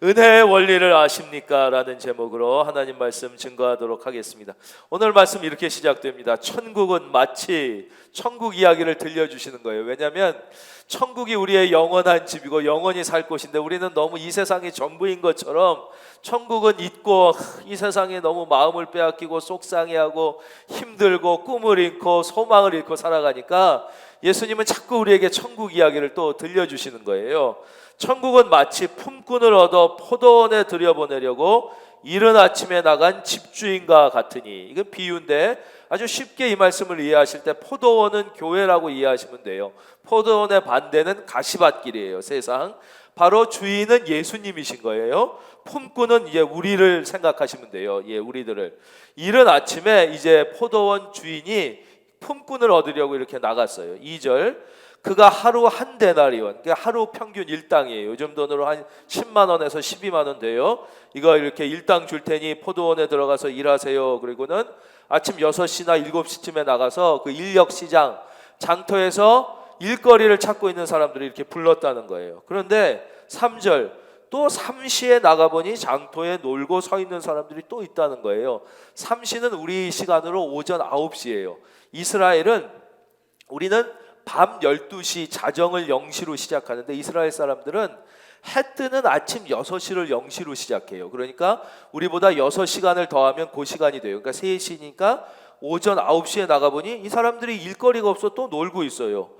은혜의 원리를 아십니까? 라는 제목으로 하나님 말씀 증거하도록 하겠습니다. 오늘 말씀 이렇게 시작됩니다. 천국은 마치 천국 이야기를 들려주시는 거예요. 왜냐하면 천국이 우리의 영원한 집이고 영원히 살 곳인데 우리는 너무 이 세상이 전부인 것처럼 천국은 잊고 이 세상에 너무 마음을 빼앗기고 속상해하고 힘들고 꿈을 잃고 소망을 잃고 살아가니까 예수님은 자꾸 우리에게 천국 이야기를 또 들려주시는 거예요. 천국은 마치 품꾼을 얻어 포도원에 들여보내려고 이른 아침에 나간 집주인과 같으니, 이건 비유인데 아주 쉽게 이 말씀을 이해하실 때 포도원은 교회라고 이해하시면 돼요. 포도원의 반대는 가시밭길이에요. 세상 바로 주인은 예수님이신 거예요. 품꾼은 이제 우리를 생각하시면 돼요. 우리들을. 이른 아침에 이제 포도원 주인이 품꾼을 얻으려고 이렇게 나갔어요. 2절, 그가 하루 한 데나리온, 그러니까 하루 평균 일당이에요. 요즘 돈으로 한 10만 원에서 12만 원 돼요. 이거 이렇게 일당 줄 테니 포도원에 들어가서 일하세요. 그리고는 아침 6시나 7시쯤에 나가서 그 인력시장 장터에서 일거리를 찾고 있는 사람들이 이렇게 불렀다는 거예요. 그런데 3절, 또 삼시에 나가보니 장터에 놀고 서 있는 사람들이 또 있다는 거예요. 삼시는 우리 시간으로 오전 9시예요. 이스라엘은, 우리는 밤 12시 자정을 0시로 시작하는데 이스라엘 사람들은 해 뜨는 아침 6시를 0시로 시작해요. 그러니까 우리보다 6시간을 더하면 그 시간이 돼요. 그러니까 3시니까 오전 9시에 나가보니 이 사람들이 일거리가 없어 또 놀고 있어요.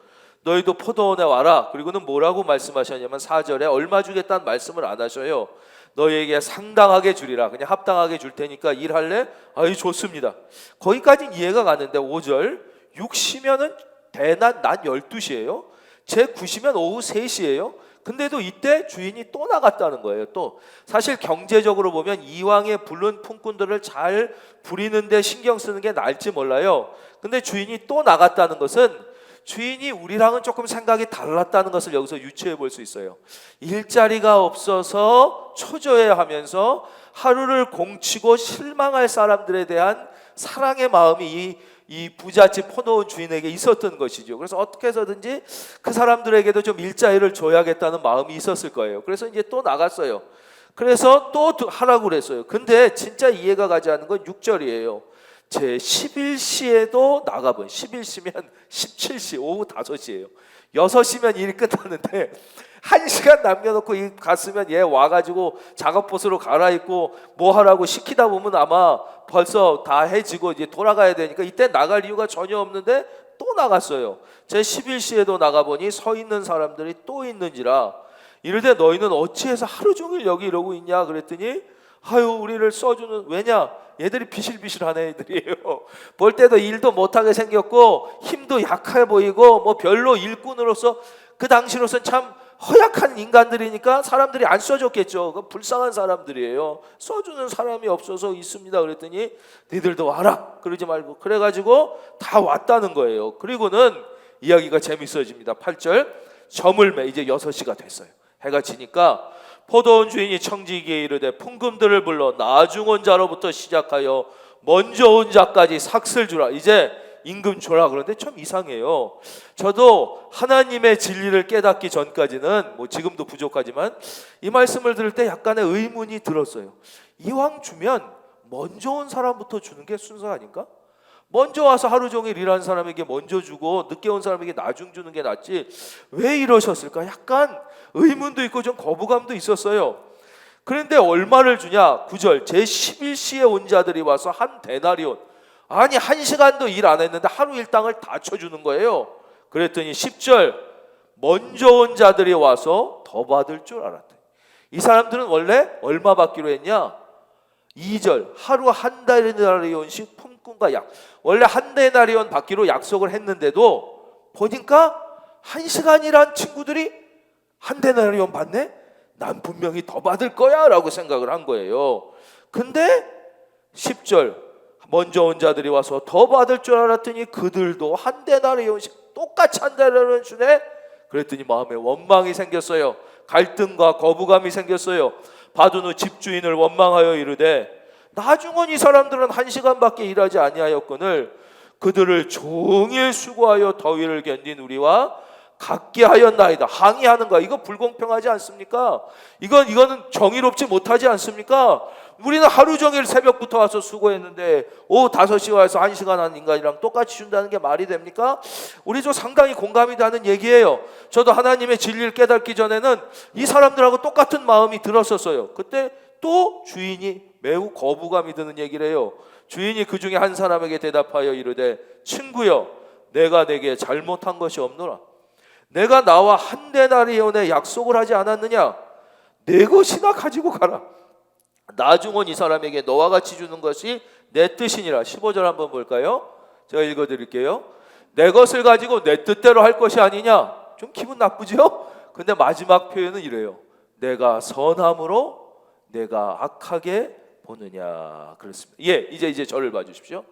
너희도 포도원에 와라. 그리고는 뭐라고 말씀하셨냐면 4절에 얼마 주겠다는 말씀을 안 하셔요. 너희에게 상당하게 주리라. 그냥 합당하게 줄 테니까 일할래? 아유, 좋습니다. 거기까지는 이해가 가는데 5절, 6시면은 대낮 12시예요. 제 9시면 오후 3시예요. 근데도 이때 주인이 또 나갔다는 거예요. 또 사실 경제적으로 보면 이왕에 부른 품꾼들을 잘 부리는데 신경 쓰는 게 나을지 몰라요. 근데 주인이 또 나갔다는 것은 주인이 우리랑은 조금 생각이 달랐다는 것을 여기서 유추해 볼 수 있어요. 일자리가 없어서 초조해하면서 하루를 공치고 실망할 사람들에 대한 사랑의 마음이 이 부잣집 포도원 주인에게 있었던 것이죠. 그래서 어떻게 해서든지 그 사람들에게도 좀 일자리를 줘야겠다는 마음이 있었을 거예요. 그래서 이제 또 나갔어요. 그래서 또 하라고 그랬어요. 근데 진짜 이해가 가지 않는 건 6절이에요. 제 11시에도 나가본, 11시면 17시, 오후 5시예요. 6시면 일이 끝나는데 1시간 남겨놓고 갔으면 얘 와가지고 작업봇으로 갈아입고 뭐 하라고 시키다 보면 아마 벌써 다 해지고 이제 돌아가야 되니까 이때 나갈 이유가 전혀 없는데 또 나갔어요. 제 11시에도 나가보니 서 있는 사람들이 또 있는지라 이르되 너희는 어찌해서 하루 종일 여기 이러고 있냐 그랬더니 아유, 우리를 써주는, 왜냐? 얘들이 비실비실한 애들이에요. 볼 때도 일도 못하게 생겼고 힘도 약해 보이고 뭐 별로 일꾼으로서 그 당시로서는 참 허약한 인간들이니까 사람들이 안 써줬겠죠. 불쌍한 사람들이에요. 써주는 사람이 없어서 있습니다. 그랬더니 니들도 와라 그러지 말고, 그래가지고 다 왔다는 거예요. 그리고는 이야기가 재밌어집니다. 8절, 저물매, 이제 6시가 됐어요. 해가 지니까 포도원 주인이 청지기에 이르되 품금들을 불러 나중 온 자로부터 시작하여 먼저 온 자까지 삭슬 주라. 이제 임금 줘라. 그런데 참 이상해요. 저도 하나님의 진리를 깨닫기 전까지는, 뭐 지금도 부족하지만 이 말씀을 들을 때 약간의 의문이 들었어요. 이왕 주면 먼저 온 사람부터 주는 게 순서 아닌가? 먼저 와서 하루 종일 일하는 사람에게 먼저 주고 늦게 온 사람에게 나중 주는 게 낫지 왜 이러셨을까? 약간 의문도 있고 좀 거부감도 있었어요. 그런데 얼마를 주냐? 9절, 제 11시에 온 자들이 와서 한 데나리온, 아니 1시간도 일 안 했는데 하루 일당을 다 쳐주는 거예요. 그랬더니 10절, 먼저 온 자들이 와서 더 받을 줄 알았대. 이 사람들은 원래 얼마 받기로 했냐? 2절, 하루 한 데나리온씩 품꾼과 약, 원래 한 데나리온 받기로 약속을 했는데도 보니까 1시간이란 친구들이 한 데나리온 받네? 난 분명히 더 받을 거야 라고 생각을 한 거예요. 근데 10절, 먼저 온 자들이 와서 더 받을 줄 알았더니 그들도 한 데나리온씩 똑같이 한 데나리온 주네? 그랬더니 마음에 원망이 생겼어요. 갈등과 거부감이 생겼어요. 받은 후 집주인을 원망하여 이르되 나중은 이 사람들은 1시간밖에 일하지 아니하였거늘 그들을 종일 수고하여 더위를 견딘 우리와 갖게 하였나이다. 항의하는 거야. 이거 불공평하지 않습니까? 이거는 정의롭지 못하지 않습니까? 우리는 하루 종일 새벽부터 와서 수고했는데 오후 5시에 와서 1시간 한 인간이랑 똑같이 준다는 게 말이 됩니까? 우리 저 상당히 공감이 가는 얘기예요. 저도 하나님의 진리를 깨닫기 전에는 이 사람들하고 똑같은 마음이 들었었어요. 그때 또 주인이 매우 거부감이 드는 얘기를 해요. 주인이 그 중에 한 사람에게 대답하여 이르되 친구여 내가 내게 잘못한 것이 없노라. 내가 나와 한 데나리온의 약속을 하지 않았느냐? 내 것이나 가지고 가라. 나중은 이 사람에게 너와 같이 주는 것이 내 뜻이니라. 15절 한번 볼까요? 제가 읽어드릴게요. 내 것을 가지고 내 뜻대로 할 것이 아니냐? 좀 기분 나쁘죠? 근데 마지막 표현은 이래요. 내가 선함으로 내가 악하게 보느냐. 그렇습니다. 예, 이제 저를 봐주십시오.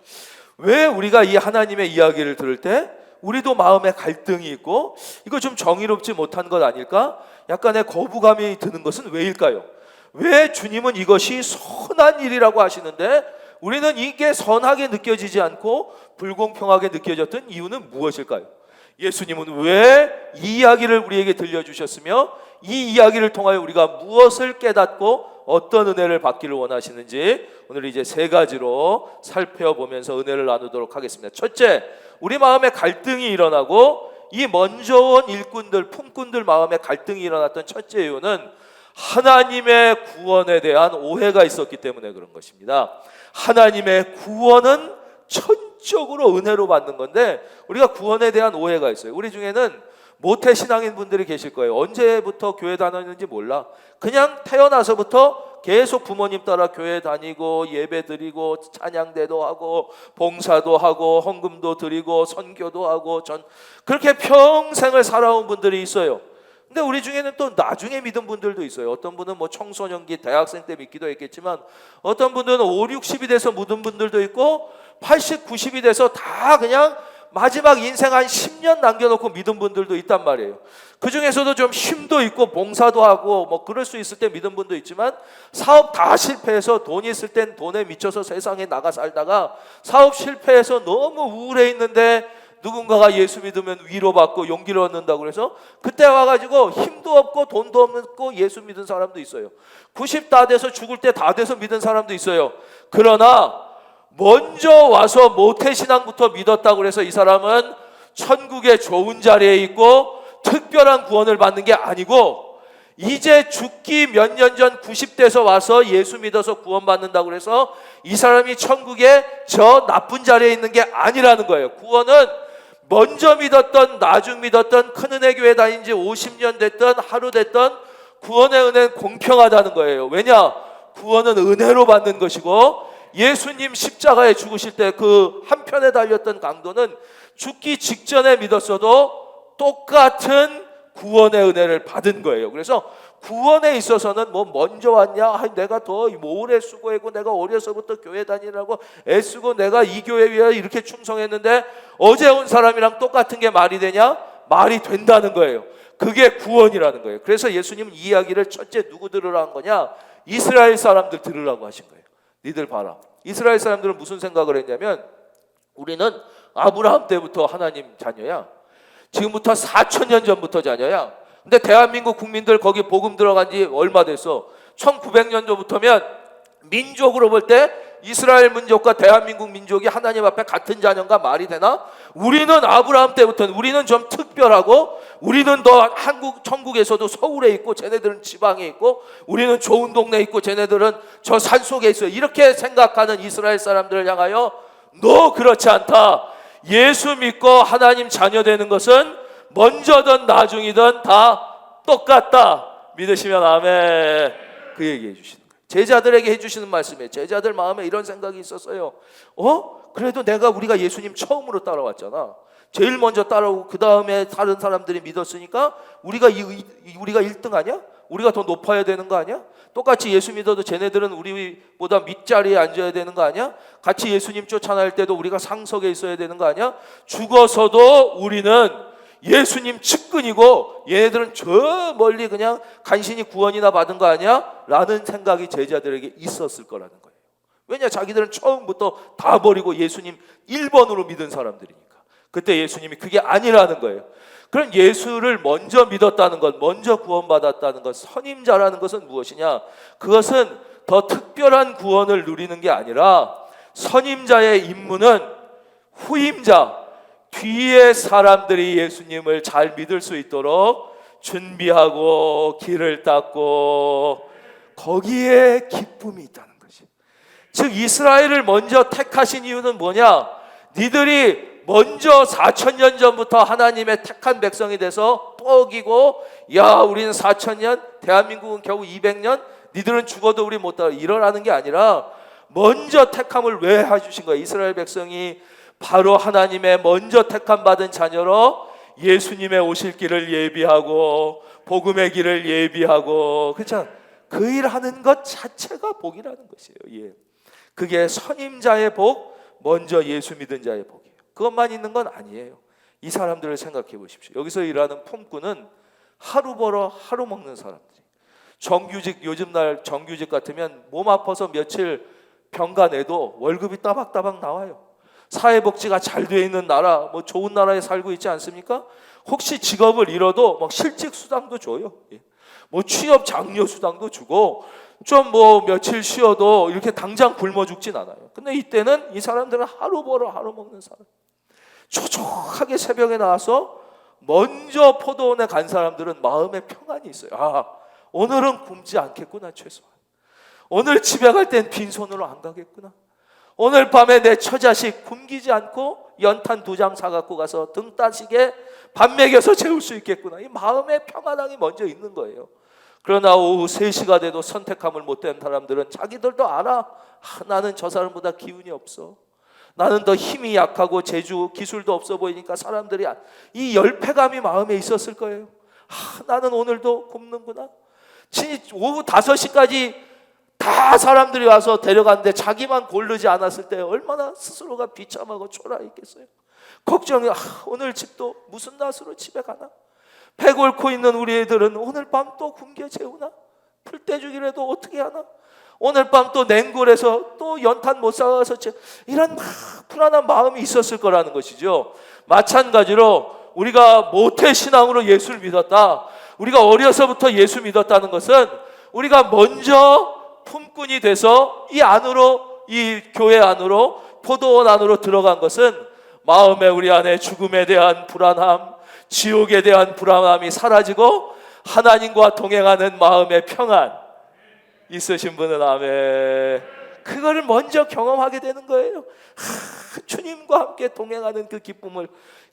왜 우리가 이 하나님의 이야기를 들을 때 우리도 마음에 갈등이 있고 이거 좀 정의롭지 못한 것 아닐까? 약간의 거부감이 드는 것은 왜일까요? 왜 주님은 이것이 선한 일이라고 하시는데 우리는 이게 선하게 느껴지지 않고 불공평하게 느껴졌던 이유는 무엇일까요? 예수님은 왜 이 이야기를 우리에게 들려주셨으며 이 이야기를 통하여 우리가 무엇을 깨닫고 어떤 은혜를 받기를 원하시는지 오늘 이제 3가지로 살펴보면서 은혜를 나누도록 하겠습니다. 첫째, 우리 마음에 갈등이 일어나고 이 먼저 온 일꾼들, 품꾼들 마음에 갈등이 일어났던 첫째 이유는 하나님의 구원에 대한 오해가 있었기 때문에 그런 것입니다. 하나님의 구원은 천적으로 은혜로 받는 건데 우리가 구원에 대한 오해가 있어요. 우리 중에는 모태신앙인 분들이 계실 거예요. 언제부터 교회 다녔는지 몰라. 그냥 태어나서부터 계속 부모님 따라 교회 다니고 예배 드리고 찬양대도 하고 봉사도 하고 헌금도 드리고 선교도 하고 그렇게 평생을 살아온 분들이 있어요. 근데 우리 중에는 또 나중에 믿은 분들도 있어요. 어떤 분은 뭐 청소년기 대학생 때 믿기도 했겠지만 어떤 분들은 5, 60이 돼서 묻은 분들도 있고 80, 90이 돼서 다 그냥 마지막 인생 한 10년 남겨놓고 믿은 분들도 있단 말이에요. 그 중에서도 좀 힘도 있고 봉사도 하고 뭐 그럴 수 있을 때 믿은 분도 있지만 사업 다 실패해서 돈이 있을 땐 돈에 미쳐서 세상에 나가 살다가 사업 실패해서 너무 우울해 있는데 누군가가 예수 믿으면 위로받고 용기를 얻는다고 그래서 그때 와가지고 힘도 없고 돈도 없고 예수 믿은 사람도 있어요. 90 다 돼서 죽을 때 다 돼서 믿은 사람도 있어요. 그러나 먼저 와서 모태신앙부터 믿었다고 해서 이 사람은 천국의 좋은 자리에 있고 특별한 구원을 받는 게 아니고 이제 죽기 몇 년 전 90대에서 와서 예수 믿어서 구원받는다고 해서 이 사람이 천국의 저 나쁜 자리에 있는 게 아니라는 거예요. 구원은 먼저 믿었던 나중 믿었던 큰은혜 교회 다닌 지 50년 됐던 하루 됐던 구원의 은혜는 공평하다는 거예요. 왜냐? 구원은 은혜로 받는 것이고 예수님 십자가에 죽으실 때 그 한편에 달렸던 강도는 죽기 직전에 믿었어도 똑같은 구원의 은혜를 받은 거예요. 그래서 구원에 있어서는 뭐 먼저 왔냐? 내가 더 오래 수고했고 내가 어려서부터 교회 다니라고 애쓰고 내가 이 교회 위해 이렇게 충성했는데 어제 온 사람이랑 똑같은 게 말이 되냐? 말이 된다는 거예요. 그게 구원이라는 거예요. 그래서 예수님은 이 이야기를 첫째 누구 들으라 한 거냐? 이스라엘 사람들 들으라고 하신 거예요. 니들 봐라. 이스라엘 사람들은 무슨 생각을 했냐면 우리는 아브라함 때부터 하나님 자녀야. 지금부터 4,000년 전부터 자녀야. 근데 대한민국 국민들 거기 복음 들어간 지 얼마 됐어? 1900년 전부터면 민족으로 볼 때 이스라엘 민족과 대한민국 민족이 하나님 앞에 같은 자녀가 말이 되나? 우리는 아브라함 때부터는 우리는 좀 특별하고 우리는 더 천국에서도 서울에 있고 쟤네들은 지방에 있고 우리는 좋은 동네에 있고 쟤네들은 저 산속에 있어요. 이렇게 생각하는 이스라엘 사람들을 향하여 너 그렇지 않다. 예수 믿고 하나님 자녀 되는 것은 먼저든 나중이든 다 똑같다. 믿으시면 아멘. 그 얘기해 주시는 거예요. 제자들에게 해주시는 말씀이에요. 제자들 마음에 이런 생각이 있었어요. 그래도 우리가 예수님 처음으로 따라왔잖아. 제일 먼저 따라오고 그 다음에 다른 사람들이 믿었으니까 우리가 1등 아니야? 우리가 더 높아야 되는 거 아니야? 똑같이 예수 믿어도 쟤네들은 우리보다 밑자리에 앉아야 되는 거 아니야? 같이 예수님 쫓아날 때도 우리가 상석에 있어야 되는 거 아니야? 죽어서도 우리는 예수님 측근이고 얘네들은 저 멀리 그냥 간신히 구원이나 받은 거 아니야? 라는 생각이 제자들에게 있었을 거라는 거예요. 왜냐? 자기들은 처음부터 다 버리고 예수님 1번으로 믿은 사람들이니까. 그때 예수님이 그게 아니라는 거예요. 그럼 예수를 먼저 믿었다는 것, 먼저 구원받았다는 것, 선임자라는 것은 무엇이냐? 그것은 더 특별한 구원을 누리는 게 아니라 선임자의 임무는 후임자, 뒤에 사람들이 예수님을 잘 믿을 수 있도록 준비하고 길을 닦고, 거기에 기쁨이 있다는 것이. 즉 이스라엘을 먼저 택하신 이유는 뭐냐? 니들이 먼저 4,000년 전부터 하나님의 택한 백성이 돼서 또 어기고, 야 우리는 4,000년, 대한민국은 겨우 200년, 니들은 죽어도 우리 못 따라, 이러라는 게 아니라 먼저 택함을 왜 해주신 거예요? 이스라엘 백성이 바로 하나님의 먼저 택함 받은 자녀로 예수님의 오실 길을 예비하고 복음의 길을 예비하고, 그렇죠? 그 일하는 것 자체가 복이라는 것이에요. 예. 그게 선임자의 복, 먼저 예수 믿은 자의 복이에요. 그것만 있는 건 아니에요. 이 사람들을 생각해 보십시오. 여기서 일하는 품꾼은 하루 벌어 하루 먹는 사람들이. 정규직, 요즘 날 정규직 같으면 몸 아파서 며칠 병가 내도 월급이 따박따박 나와요. 사회복지가 잘 돼 있는 나라, 뭐 좋은 나라에 살고 있지 않습니까? 혹시 직업을 잃어도 막 실직 수당도 줘요. 예. 뭐 취업 장려 수당도 주고, 좀 뭐 며칠 쉬어도 이렇게 당장 굶어 죽진 않아요. 근데 이때는 이 사람들은 하루 벌어 하루 먹는 사람. 초조하게 새벽에 나와서 먼저 포도원에 간 사람들은 마음에 평안이 있어요. 아, 오늘은 굶지 않겠구나. 최소한 오늘 집에 갈 땐 빈손으로 안 가겠구나. 오늘 밤에 내 처자식 굶기지 않고 연탄 2장 사갖고 가서 등 따시게 밥 먹여서 재울 수 있겠구나. 이 마음의 평안함이 먼저 있는 거예요. 그러나 오후 3시가 돼도 선택함을 못한 사람들은 자기들도 알아. 나는 저 사람보다 기운이 없어. 나는 더 힘이 약하고 재주, 기술도 없어 보이니까 사람들이 이 열패감이 마음에 있었을 거예요. 나는 오늘도 굶는구나. 오후 5시까지 다 사람들이 와서 데려갔는데 자기만 고르지 않았을 때 얼마나 스스로가 비참하고 초라했겠어요. 걱정이, 오늘 집도 무슨 낯으로 집에 가나? 배 곪고 있는 우리 애들은 오늘 밤 또 굶겨 재우나? 풀떼주기라도 어떻게 하나? 오늘 밤 또 냉골에서 또 연탄 못 사와서 이런 막 불안한 마음이 있었을 거라는 것이죠. 마찬가지로 우리가 모태신앙으로 예수를 믿었다, 우리가 어려서부터 예수 믿었다는 것은 우리가 먼저 품꾼이 돼서 이 안으로, 이 교회 안으로, 포도원 안으로 들어간 것은 마음에 우리 안에 죽음에 대한 불안함, 지옥에 대한 불안함이 사라지고 하나님과 동행하는 마음의 평안 있으신 분은 아멘. 그거를 먼저 경험하게 되는 거예요. 주님과 함께 동행하는 그 기쁨을,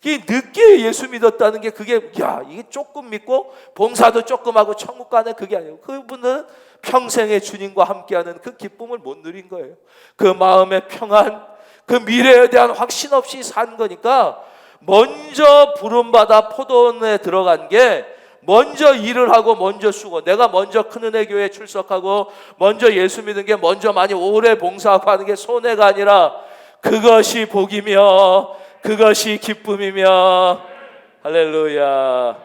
늦게 예수 믿었다는 게 그게 이게 조금 믿고 봉사도 조금 하고 천국 가네, 그게 아니에요. 그분은 평생에 주님과 함께하는 그 기쁨을 못 누린 거예요. 그 마음의 평안, 그 미래에 대한 확신 없이 산 거니까 먼저 부름받아 포도원에 들어간 게 먼저 일을 하고 먼저 쓰고, 내가 먼저 큰은혜 교회에 출석하고 먼저 예수 믿은 게 먼저 많이 오래 봉사하고 하는 게 손해가 아니라 그것이 복이며 그것이 기쁨이며, 할렐루야,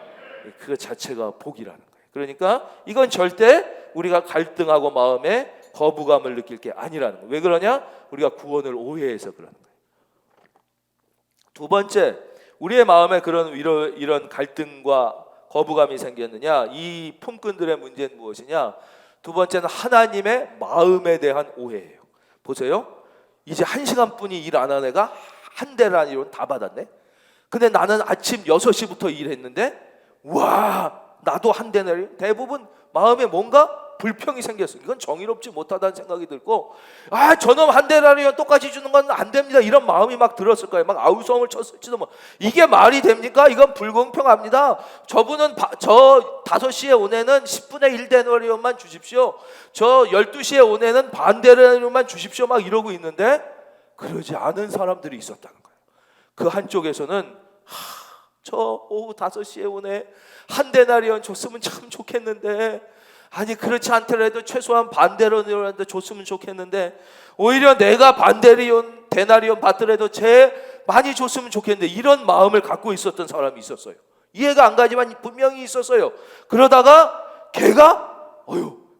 그거 자체가 복이라는 거예요. 그러니까 이건 절대 우리가 갈등하고 마음에 거부감을 느낄 게 아니라는 거예요. 왜 그러냐? 우리가 구원을 오해해서 그러는 거예요. 두 번째, 우리의 마음에 이런 갈등과 거부감이 생겼느냐? 이 품꾼들의 문제는 무엇이냐? 두 번째는 하나님의 마음에 대한 오해예요. 보세요. 이제 1시간뿐이 일 안 한 애가 한 대라니론 다 받았네. 근데 나는 아침 6시부터 일했는데 와, 나도 한 대라니. 대부분 마음에 뭔가 불평이 생겼어요. 이건 정의롭지 못하다는 생각이 들고, 저놈 한 대라니면 똑같이 주는 건 안 됩니다, 이런 마음이 막 들었을 거예요. 막 아우성을 쳤을지도 뭐. 이게 말이 됩니까? 이건 불공평합니다. 저분은 저 5시에 온 애는 10분의 1 데나리온만 주십시오. 저 12시에 온 애는 반 데나리온만 주십시오. 막 이러고 있는데 그러지 않은 사람들이 있었다는 거예요. 그 한쪽에서는 저 오후 5시에 온 애 한 데나리온 줬으면 참 좋겠는데, 아니 그렇지 않더라도 최소한 반데나리온이라도 줬으면 좋겠는데, 오히려 내가 데나리온 받더라도 제 많이 줬으면 좋겠는데, 이런 마음을 갖고 있었던 사람이 있었어요. 이해가 안 가지만 분명히 있었어요. 그러다가 걔가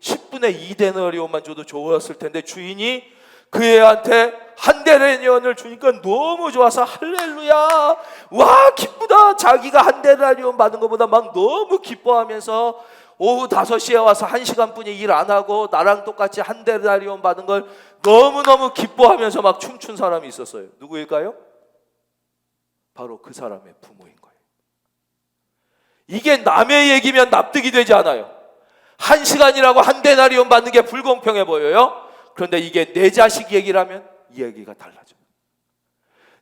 10분의 2 데나리온만 줘도 좋았을 텐데 주인이 그 애한테 한 데나리온을 주니까 너무 좋아서 할렐루야, 와 기쁘다. 자기가 한 데나리온 받은 것보다 막 너무 기뻐하면서 오후 5시에 와서 1시간뿐이 일 안 하고 나랑 똑같이 한 데나리온 받은 걸 너무너무 기뻐하면서 막 춤춘 사람이 있었어요. 누구일까요? 바로 그 사람의 부모인 거예요. 이게 남의 얘기면 납득이 되지 않아요. 1시간이라고 한 데나리온 받는 게 불공평해 보여요. 그런데 이게 내 자식 얘기라면 이 얘기가 달라져요.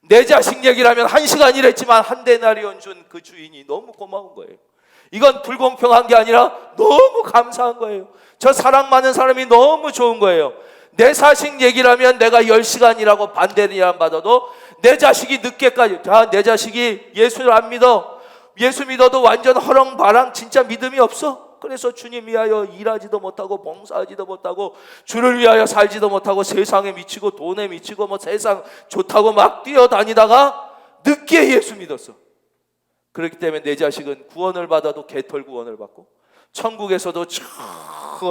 내 자식 얘기라면 1시간 일했지만 한 데나리온 준 그 주인이 너무 고마운 거예요. 이건 불공평한 게 아니라 너무 감사한 거예요. 저 사랑 많은 사람이 너무 좋은 거예요. 내 자식 얘기라면 내가 10시간이라고 반 데나리온 받아도 내 자식이 늦게까지, 내 자식이 예수를 안 믿어. 예수 믿어도 완전 허렁바랑 진짜 믿음이 없어. 그래서 주님 위하여 일하지도 못하고 봉사하지도 못하고 주를 위하여 살지도 못하고 세상에 미치고 돈에 미치고 뭐 세상 좋다고 막 뛰어다니다가 늦게 예수 믿었어. 그렇기 때문에 내 자식은 구원을 받아도 개털 구원을 받고, 천국에서도 저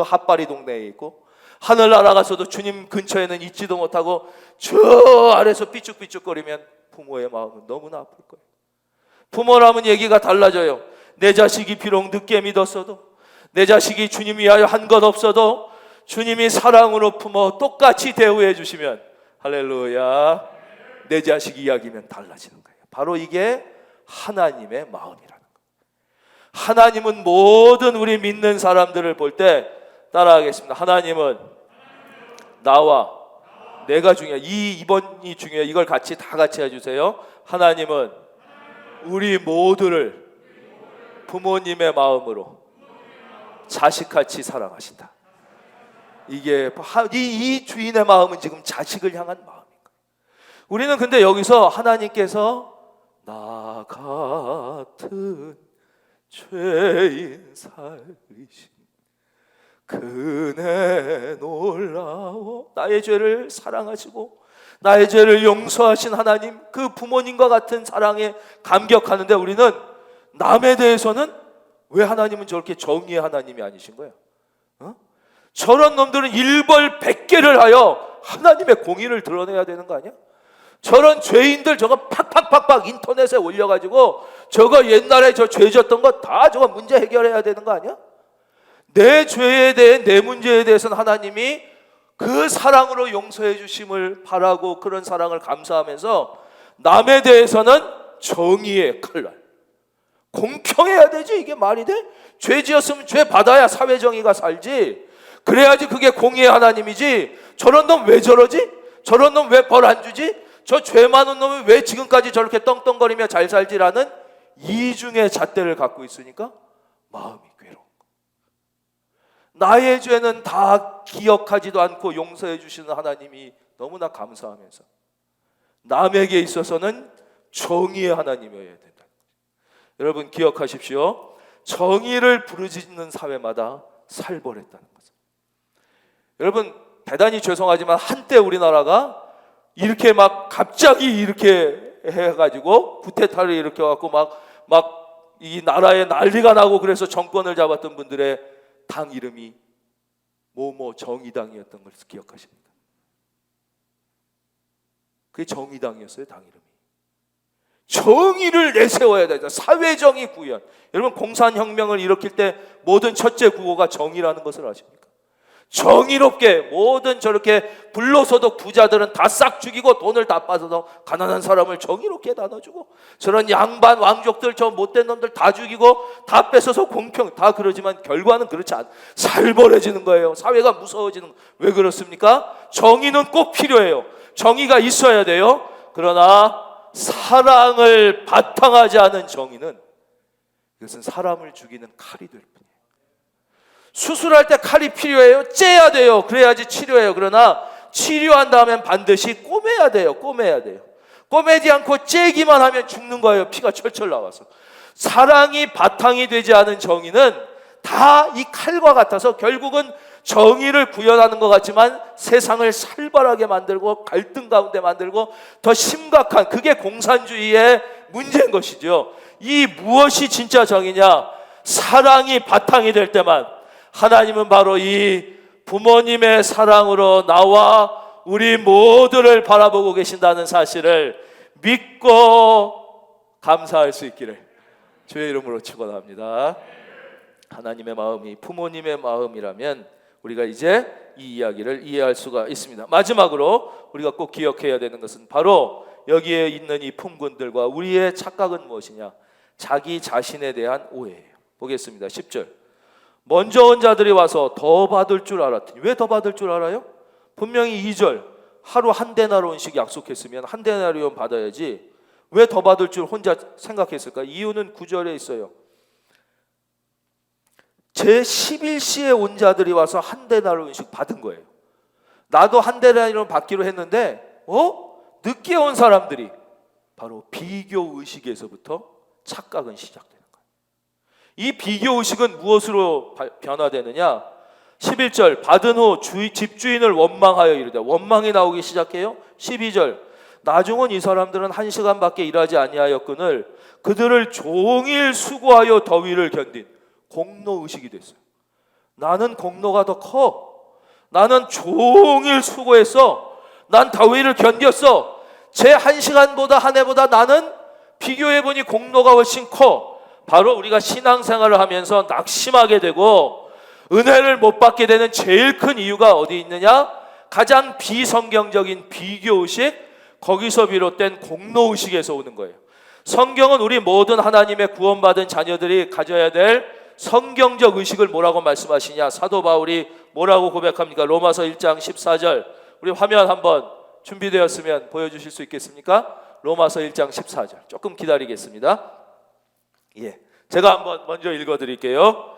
핫바리 동네에 있고, 하늘나라 가서도 주님 근처에는 있지도 못하고 저 아래서 삐죽삐죽거리면 부모의 마음은 너무나 아플 거예요. 부모라면 얘기가 달라져요. 내 자식이 비록 늦게 믿었어도, 내 자식이 주님 위하여 한 것 없어도 주님이 사랑으로 품어 똑같이 대우해 주시면 할렐루야, 내 자식 이야기면 달라지는 거예요. 바로 이게 하나님의 마음이라는 거예요. 하나님은 모든 우리 믿는 사람들을 볼 때 따라하겠습니다. 하나님은 나와 내가 중요해. 이번이 중요해. 이걸 다 같이 해주세요. 하나님은 우리 모두를 부모님의 마음으로 자식같이 사랑하신다. 이게 이 주인의 마음은 지금 자식을 향한 마음인 거예요. 우리는 근데 여기서 하나님께서 나 같은 죄인 살리신 그네 놀라워, 나의 죄를 사랑하시고 나의 죄를 용서하신 하나님, 그 부모님과 같은 사랑에 감격하는데 우리는 남에 대해서는 왜 하나님은 저렇게 정의의 하나님이 아니신 거예요? 저런 놈들은 일벌 100개를 하여 하나님의 공의를 드러내야 되는 거 아니야? 저런 죄인들 저거 팍팍팍팍 인터넷에 올려가지고 저거 옛날에 저 죄 졌던 거 다 저거 문제 해결해야 되는 거 아니야? 내 죄에 대해, 내 문제에 대해서는 하나님이 그 사랑으로 용서해 주심을 바라고 그런 사랑을 감사하면서 남에 대해서는 정의의 칼날, 공평해야 되지. 이게 말이 돼? 죄 지었으면 죄 받아야 사회정의가 살지. 그래야지 그게 공의의 하나님이지. 저런 놈 왜 저러지? 저런 놈 왜 벌 안 주지? 저 죄 많은 놈이 왜 지금까지 저렇게 떵떵거리며 잘 살지라는 이중의 잣대를 갖고 있으니까 마음이 괴로운 거예요. 나의 죄는 다 기억하지도 않고 용서해 주시는 하나님이 너무나 감사하면서 남에게 있어서는 정의의 하나님이어야 된다. 여러분 기억하십시오. 정의를 부르짖는 사회마다 살벌했다는 거죠. 여러분 대단히 죄송하지만 한때 우리나라가 이렇게 막 갑자기 이렇게 해가지고 구테타를 일으켜갖고 막 이 나라에 난리가 나고 그래서 정권을 잡았던 분들의 당 이름이 뭐뭐 정의당이었던 걸 기억하십니까? 그게 정의당이었어요. 당 이름이. 정의를 내세워야 된다. 사회정의 구현. 여러분 공산혁명을 일으킬 때 모든 첫째 구호가 정의라는 것을 아십니까? 정의롭게 모든 저렇게 불로소득 부자들은 다 싹 죽이고 돈을 다 빠져서 가난한 사람을 정의롭게 나눠주고, 저런 양반 왕족들 저 못된 놈들 다 죽이고 다 뺏어서 공평, 다 그러지만 결과는 그렇지 않아. 살벌해지는 거예요. 사회가 무서워지는. 왜 그렇습니까? 정의는 꼭 필요해요. 정의가 있어야 돼요. 그러나 사랑을 바탕하지 않은 정의는 이것은 사람을 죽이는 칼이 될 뿐이에요. 수술할 때 칼이 필요해요. 째야 돼요. 그래야지 치료해요. 그러나 치료한 다음엔 반드시 꼬매야 돼요. 꼬매야 돼요. 꼬매지 않고 째기만 하면 죽는 거예요. 피가 철철 나와서. 사랑이 바탕이 되지 않은 정의는 다 이 칼과 같아서 결국은 정의를 구현하는 것 같지만 세상을 살벌하게 만들고 갈등 가운데 만들고 더 심각한, 그게 공산주의의 문제인 것이죠. 이 무엇이 진짜 정의냐? 사랑이 바탕이 될 때만, 하나님은 바로 이 부모님의 사랑으로 나와 우리 모두를 바라보고 계신다는 사실을 믿고 감사할 수 있기를 주의 이름으로 축원합니다. 하나님의 마음이 부모님의 마음이라면 우리가 이제 이 이야기를 이해할 수가 있습니다. 마지막으로 우리가 꼭 기억해야 되는 것은 바로 여기에 있는 이 품꾼들과 우리의 착각은 무엇이냐? 자기 자신에 대한 오해예요. 보겠습니다. 10절. 먼저 온 자들이 와서 더 받을 줄 알았더니. 왜 더 받을 줄 알아요? 분명히 2절 하루 한 데나리온씩 약속했으면 한 데나리온 받아야지 왜 더 받을 줄 혼자 생각했을까? 이유는 9절에 있어요. 제 11시에 온 자들이 와서 한 데나리온씩 받은 거예요. 나도 한 데나리온 받기로 했는데 늦게 온 사람들이 바로 비교 의식에서부터 착각은 시작되는 거예요. 이 비교 의식은 무엇으로 변화되느냐? 11절 받은 후 집주인을 원망하여 이르되 원망이 나오기 시작해요. 12절 나중은 이 사람들은 1시간밖에 일하지 아니하였거늘 그들을 종일 수고하여 더위를 견딘 공로의식이 됐어요. 나는 공로가 더 커. 나는 종일 수고했어. 난 더위를 견뎠어. 제 1시간보다 한 해보다 나는 비교해보니 공로가 훨씬 커. 바로 우리가 신앙생활을 하면서 낙심하게 되고 은혜를 못 받게 되는 제일 큰 이유가 어디 있느냐? 가장 비성경적인 비교의식, 거기서 비롯된 공로의식에서 오는 거예요. 성경은 우리 모든 하나님의 구원받은 자녀들이 가져야 될 성경적 의식을 뭐라고 말씀하시냐? 사도 바울이 뭐라고 고백합니까? 로마서 1장 14절. 우리 화면 한번 준비되었으면 보여주실 수 있겠습니까? 로마서 1장 14절. 조금 기다리겠습니다. 제가 한번 먼저 읽어드릴게요.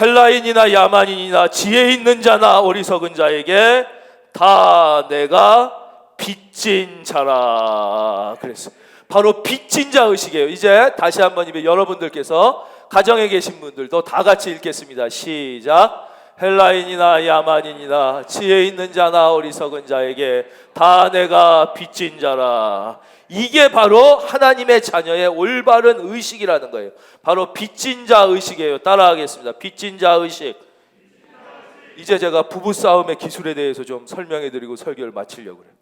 헬라인이나 야만인이나 지혜 있는 자나 어리석은 자에게 다 내가 빚진 자라 그랬어요. 바로 빚진 자 의식이에요. 이제 다시 한번 여러분들께서 가정에 계신 분들도 다 같이 읽겠습니다. 시작. 헬라인이나 야만인이나 지혜 있는 자나 어리석은 자에게 다 내가 빚진 자라. 이게 바로 하나님의 자녀의 올바른 의식이라는 거예요. 바로 빚진 자 의식이에요. 따라하겠습니다. 빚진 자 의식. 이제 제가 부부싸움의 기술에 대해서 좀 설명해드리고 설교를 마치려고 해요.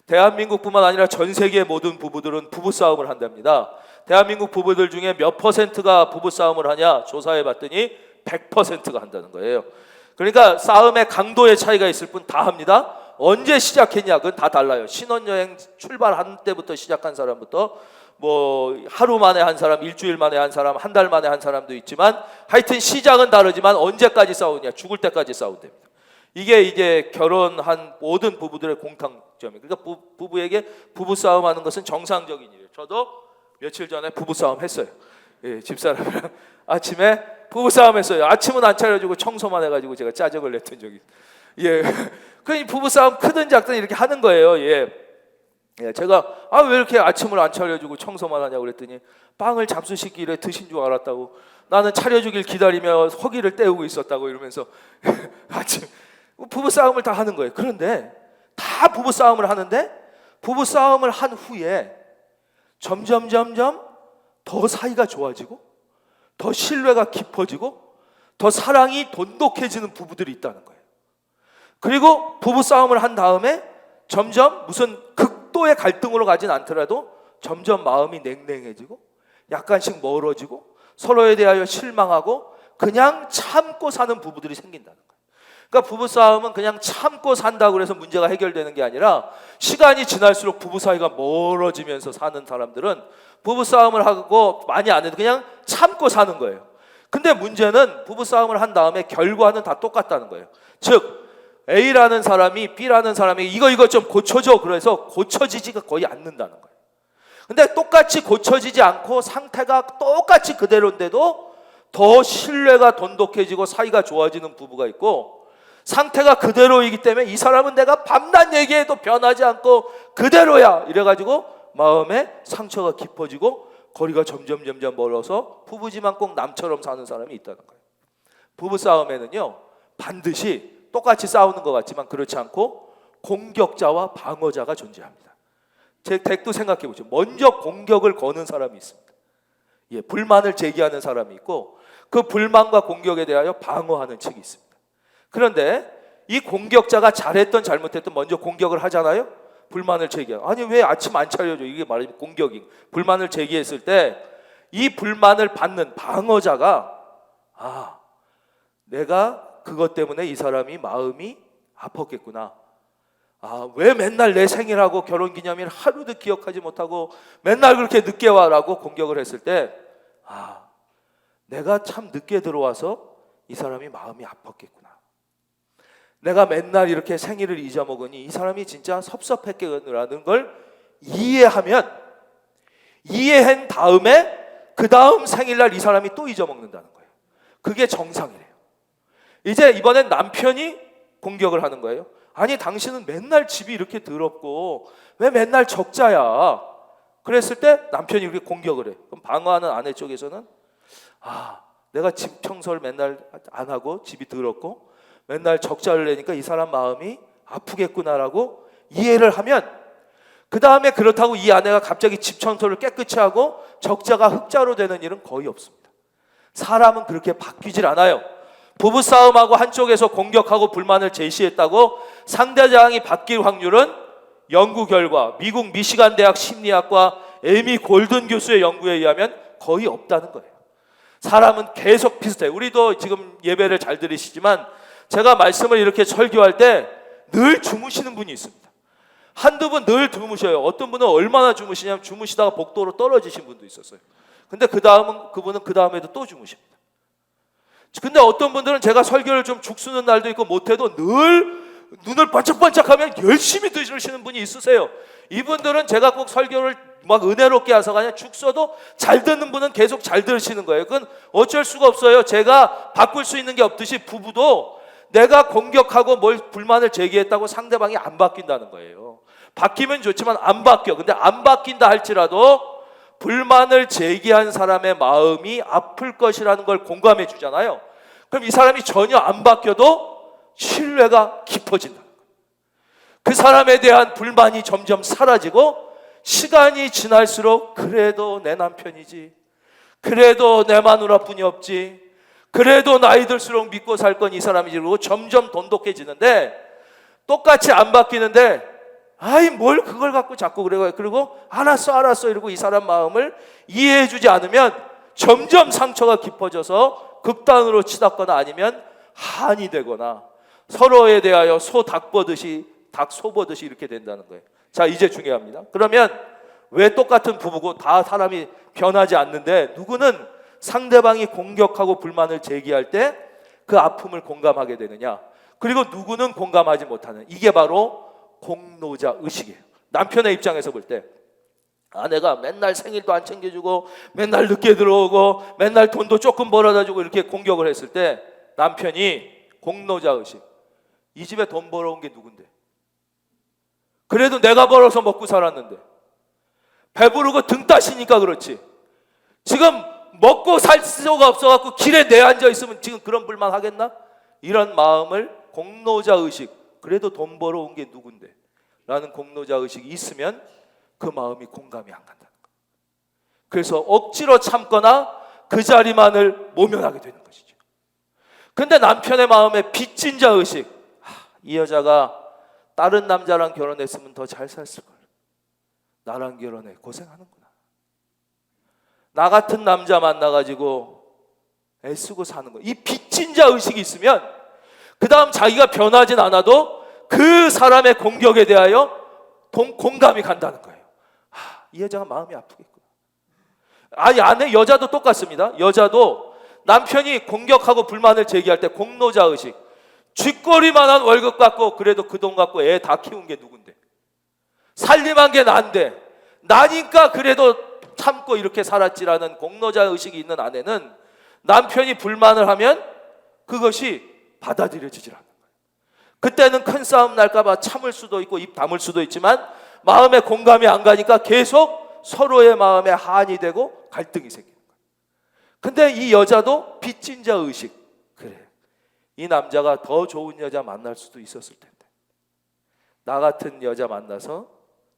대한민국뿐만 아니라 전 세계 모든 부부들은 부부싸움을 한답니다. 대한민국 부부들 중에 몇 퍼센트가 부부싸움을 하냐 조사해봤더니 100%가 한다는 거예요. 그러니까 싸움의 강도의 차이가 있을 뿐 다 합니다. 언제 시작했냐 그건 다 달라요. 신혼여행 출발한 때부터 시작한 사람부터 뭐 하루 만에 한 사람, 일주일 만에 한 사람, 한 달 만에 한 사람도 있지만 하여튼 시작은 다르지만 언제까지 싸우냐? 죽을 때까지 싸운답니다. 이게 이제 결혼한 모든 부부들의 공통점이에요. 그러니까 부부에게 부부싸움 하는 것은 정상적인 일이에요. 저도 며칠 전에 부부싸움 했어요. 집사람이랑 아침에 부부싸움 했어요. 아침은 안 차려주고 청소만 해가지고 제가 짜증을 냈던 적이 그 부부싸움 크든 작든 이렇게 하는 거예요. 제가 왜 이렇게 아침을 안 차려주고 청소만 하냐고 그랬더니 빵을 잡수시기에 드신 줄 알았다고, 나는 차려주길 기다리며 허기를 때우고 있었다고 이러면서 아침 부부싸움을 다 하는 거예요. 그런데 다 부부싸움을 하는데 부부싸움을 한 후에 점점 더 사이가 좋아지고 더 신뢰가 깊어지고 더 사랑이 돈독해지는 부부들이 있다는 거예요. 그리고 부부싸움을 한 다음에 점점 무슨 극도의 갈등으로 가진 않더라도 점점 마음이 냉랭해지고 약간씩 멀어지고 서로에 대하여 실망하고 그냥 참고 사는 부부들이 생긴다는 거예요. 그러니까 부부싸움은 그냥 참고 산다고 해서 문제가 해결되는 게 아니라 시간이 지날수록 부부 사이가 멀어지면서 사는 사람들은 부부싸움을 하고 많이 안 해도 그냥 참고 사는 거예요. 근데 문제는 부부싸움을 한 다음에 결과는 다 똑같다는 거예요. 즉 A라는 사람이 B라는 사람이 이거 좀 고쳐줘 그래서 고쳐지지가 거의 않는다는 거예요. 근데 똑같이 고쳐지지 않고 상태가 똑같이 그대로인데도 더 신뢰가 돈독해지고 사이가 좋아지는 부부가 있고, 상태가 그대로이기 때문에 이 사람은 내가 밤낮 얘기해도 변하지 않고 그대로야 이래가지고 마음에 상처가 깊어지고 거리가 점점 멀어서 부부지만 꼭 남처럼 사는 사람이 있다는 거예요. 부부싸움에는요 반드시 똑같이 싸우는 것 같지만 그렇지 않고 공격자와 방어자가 존재합니다. 제 덱도 생각해 보죠. 먼저 공격을 거는 사람이 있습니다. 불만을 제기하는 사람이 있고 그 불만과 공격에 대하여 방어하는 측이 있습니다. 그런데 이 공격자가 잘했던 잘못했던 먼저 공격을 하잖아요. 불만을 제기해. 아니 왜 아침 안 차려줘? 이게 말하자면 공격이. 불만을 제기했을 때 이 불만을 받는 방어자가 내가 그것 때문에 이 사람이 마음이 아팠겠구나. 왜 맨날 내 생일하고 결혼기념일 하루도 기억하지 못하고 맨날 그렇게 늦게 와라고 공격을 했을 때 내가 참 늦게 들어와서 이 사람이 마음이 아팠겠구나. 내가 맨날 이렇게 생일을 잊어먹으니 이 사람이 진짜 섭섭했겠구나라는 걸 이해한 다음에 그 다음 생일날 이 사람이 또 잊어먹는다는 거예요. 그게 정상이래요. 이제 이번엔 남편이 공격을 하는 거예요. 아니 당신은 맨날 집이 이렇게 더럽고 왜 맨날 적자야? 그랬을 때 남편이 이렇게 공격을 해. 그럼 방어하는 아내 쪽에서는 내가 집 청소를 맨날 안 하고 집이 더럽고 맨날 적자를 내니까 이 사람 마음이 아프겠구나라고 이해를 하면 그 다음에 그렇다고 이 아내가 갑자기 집 청소를 깨끗이 하고 적자가 흑자로 되는 일은 거의 없습니다. 사람은 그렇게 바뀌질 않아요. 부부싸움하고 한쪽에서 공격하고 불만을 제시했다고 상대방이 바뀔 확률은 연구 결과 미국 미시간 대학 심리학과 에미 골든 교수의 연구에 의하면 거의 없다는 거예요. 사람은 계속 비슷해요. 우리도 지금 예배를 잘 들으시지만 제가 말씀을 이렇게 설교할 때 늘 주무시는 분이 있습니다. 한두 분 늘 주무셔요. 어떤 분은 얼마나 주무시냐면 주무시다가 복도로 떨어지신 분도 있었어요. 근데 그분은 그 다음에도 또 주무십니다. 근데 어떤 분들은 제가 설교를 좀 죽쓰는 날도 있고 못해도 늘 눈을 반짝반짝하면 열심히 들으시는 분이 있으세요. 이분들은 제가 꼭 설교를 막 은혜롭게 해서가 아니라 죽서도 잘 듣는 분은 계속 잘 들으시는 거예요. 그건 어쩔 수가 없어요. 제가 바꿀 수 있는 게 없듯이 부부도 내가 공격하고 뭘 불만을 제기했다고 상대방이 안 바뀐다는 거예요. 바뀌면 좋지만 안 바뀌어. 근데 안 바뀐다 할지라도 불만을 제기한 사람의 마음이 아플 것이라는 걸 공감해 주잖아요. 그럼 이 사람이 전혀 안 바뀌어도 신뢰가 깊어진다. 그 사람에 대한 불만이 점점 사라지고 시간이 지날수록 그래도 내 남편이지, 그래도 내 마누라뿐이 없지, 그래도 나이 들수록 믿고 살 건 이 사람이지, 그러고 점점 돈독해지는데 똑같이 안 바뀌는데 뭘 그걸 갖고 자꾸 그래요. 그리고 알았어 이러고 이 사람 마음을 이해해주지 않으면 점점 상처가 깊어져서 극단으로 치닫거나 아니면 한이 되거나 서로에 대하여 닭 소 보듯이 이렇게 된다는 거예요. 자, 이제 중요합니다. 그러면 왜 똑같은 부부고 다 사람이 변하지 않는데 누구는 상대방이 공격하고 불만을 제기할 때 그 아픔을 공감하게 되느냐, 그리고 누구는 공감하지 못하는, 이게 바로 공로자 의식이에요. 남편의 입장에서 볼 때 아내가 맨날 생일도 안 챙겨주고 맨날 늦게 들어오고 맨날 돈도 조금 벌어다 주고 이렇게 공격을 했을 때 남편이 공로자 의식, 이 집에 돈 벌어온 게 누군데? 그래도 내가 벌어서 먹고 살았는데 배부르고 등 따시니까 그렇지, 지금 먹고 살 수가 없어갖고 길에 내앉아 있으면 지금 그런 불만 하겠나? 이런 마음을 공로자 의식, 그래도 돈 벌어온 게 누군데? 라는 공로자 의식이 있으면 그 마음이 공감이 안 간다는 거예요. 그래서 억지로 참거나 그 자리만을 모면하게 되는 것이죠. 근데 남편의 마음에 빚진 자 의식, 이 여자가 다른 남자랑 결혼했으면 더 잘 살을걸, 나랑 결혼해 고생하는구나, 나 같은 남자 만나가지고 애쓰고 사는 거, 이 빚진 자 의식이 있으면 그 다음 자기가 변하진 않아도 그 사람의 공격에 대하여 공감이 간다는 거예요. 이 여자가 마음이 아프겠구나. 아내 여자도 똑같습니다. 여자도 남편이 공격하고 불만을 제기할 때 공로자 의식, 쥐꼬리만한 월급 받고 그래도 그 돈 갖고 애 다 키운 게 누군데, 살림한 게 난데 나니까 그래도 참고 이렇게 살았지라는 공로자 의식이 있는 아내는 남편이 불만을 하면 그것이 받아들여지질 않는 거예요. 그때는 큰 싸움 날까 봐 참을 수도 있고 입 다물 수도 있지만 마음에 공감이 안 가니까 계속 서로의 마음에 한이 되고 갈등이 생기는 거예요. 근데 이 여자도 빚진 자 의식, 그래, 이 남자가 더 좋은 여자 만날 수도 있었을 텐데 나 같은 여자 만나서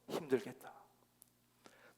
힘들겠다,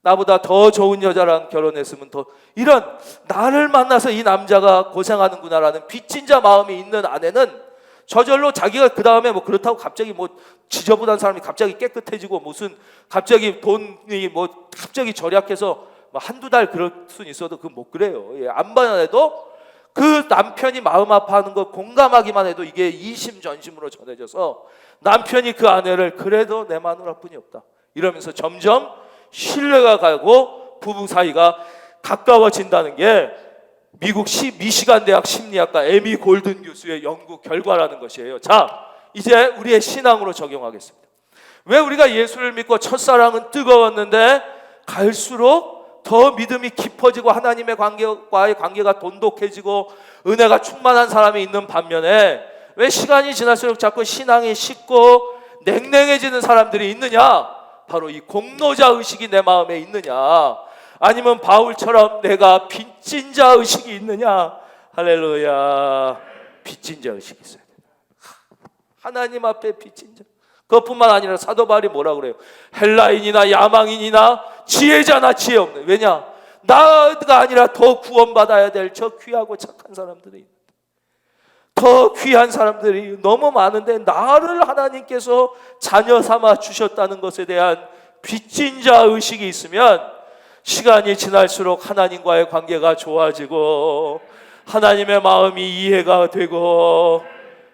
나보다 더 좋은 여자랑 결혼했으면 더, 이런 나를 만나서 이 남자가 고생하는구나라는 빚진 자 마음이 있는 아내는 저절로 자기가 그 다음에 뭐 그렇다고 갑자기 뭐 지저분한 사람이 갑자기 깨끗해지고 무슨 갑자기 돈이 뭐 갑자기 절약해서 뭐 한두 달 그럴 수는 있어도 그건 못 그래요. 예, 안만 해도 그 남편이 마음 아파하는 걸 공감하기만 해도 이게 이심전심으로 전해져서 남편이 그 아내를 그래도 내 마누라뿐이 없다 이러면서 점점 신뢰가 가고 부부 사이가 가까워진다는 게 미국 미시간 대학 심리학과 에미 골든 교수의 연구 결과라는 것이에요. 자, 이제 우리의 신앙으로 적용하겠습니다. 왜 우리가 예수를 믿고 첫사랑은 뜨거웠는데 갈수록 더 믿음이 깊어지고 하나님의 관계와의 관계가 돈독해지고 은혜가 충만한 사람이 있는 반면에 왜 시간이 지날수록 자꾸 신앙이 식고 냉랭해지는 사람들이 있느냐? 바로 이 공로자 의식이 내 마음에 있느냐? 아니면 바울처럼 내가 빚진 자 의식이 있느냐? 할렐루야. 빚진 자 의식이 있어야 돼. 하나님 앞에 빚진 자. 그것뿐만 아니라 사도 바울이 뭐라 그래요? 헬라인이나 야망인이나 지혜자나 지혜 없는. 왜냐? 나가 아니라 더 구원받아야 될 저 귀하고 착한 사람들이 있는데, 더 귀한 사람들이 너무 많은데 나를 하나님께서 자녀 삼아 주셨다는 것에 대한 빚진 자 의식이 있으면 시간이 지날수록 하나님과의 관계가 좋아지고 하나님의 마음이 이해가 되고,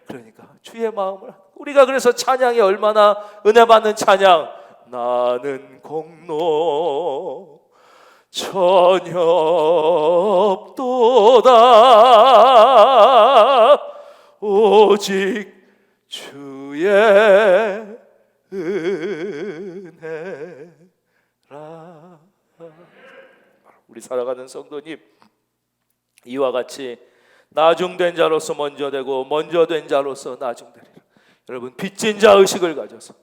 그러니까 주의 마음을, 우리가 그래서 찬양이 얼마나 은혜 받는 찬양, 나는 공로 전혀 없도다 오직 주의 은혜라. 우리 살아가는 성도님, 이와 같이 나중된 자로서 먼저 되고 먼저 된 자로서 나중되리라. 여러분 빚진 자 의식을 가져서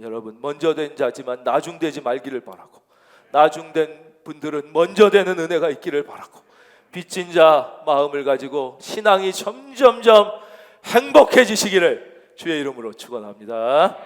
여러분 먼저 된 자지만 나중되지 말기를 바라고, 나중된 분들은 먼저 되는 은혜가 있기를 바라고, 빚진 자 마음을 가지고 신앙이 점점점 행복해지시기를 주의 이름으로 축원합니다.